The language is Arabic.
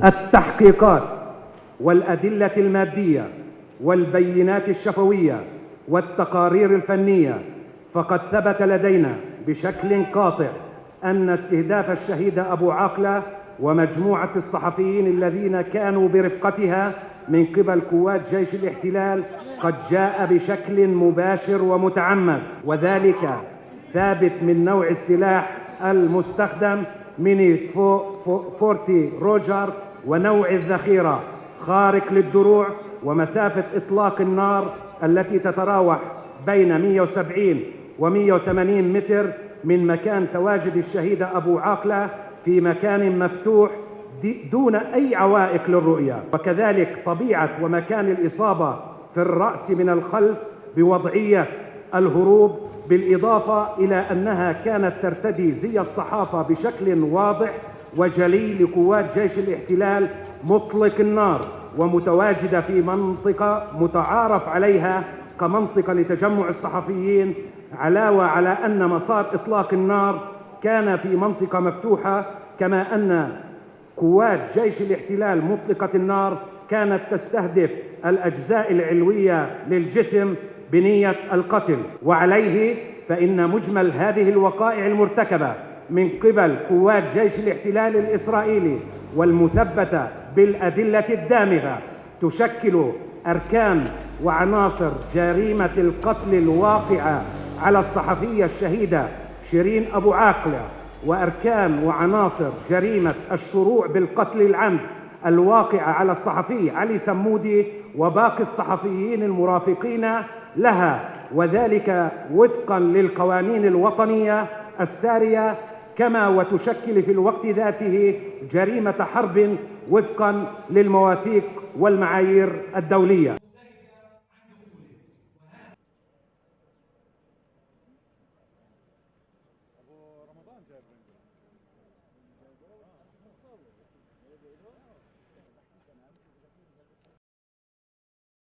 التحقيقات والأدلة المادية والبينات الشفوية والتقارير الفنية، فقد ثبت لدينا بشكل قاطع أن استهداف الشهيدة أبو عاقلة ومجموعة الصحفيين الذين كانوا برفقتها من قبل قوات جيش الاحتلال قد جاء بشكل مباشر ومتعمد، وذلك ثابت من نوع السلاح المستخدم ميني 40 روجر ونوع الذخيرة خارق للدروع، ومسافة إطلاق النار التي تتراوح بين 170 و 180 متر من مكان تواجد الشهيدة أبو عاقلة في مكان مفتوح دون أي عوائق للرؤية، وكذلك طبيعة ومكان الإصابة في الرأس من الخلف بوضعية الهروب، بالإضافة إلى أنها كانت ترتدي زي الصحافة بشكل واضح وجلي لقوات جيش الاحتلال مطلق النار، ومتواجدة في منطقة متعارف عليها كمنطقة لتجمع الصحفيين، علاوة على أن مسار إطلاق النار كان في منطقة مفتوحة، كما أن قوات جيش الاحتلال مطلقة النار كانت تستهدف الأجزاء العلوية للجسم بنية القتل. وعليه فإن مجمل هذه الوقائع المرتكبة من قبل قوات جيش الاحتلال الإسرائيلي والمثبتة بالأدلة الدامغة تشكل أركان وعناصر جريمة القتل الواقعة على الصحفية الشهيدة شيرين أبو عاقلة، وأركان وعناصر جريمة الشروع بالقتل العمد الواقعة على الصحفي علي سمودي وباقي الصحفيين المرافقين لها، وذلك وفقا للقوانين الوطنية السارية، كما وتشكل في الوقت ذاته جريمة حرب وفقا للمواثيق والمعايير الدولية. رمضان جايب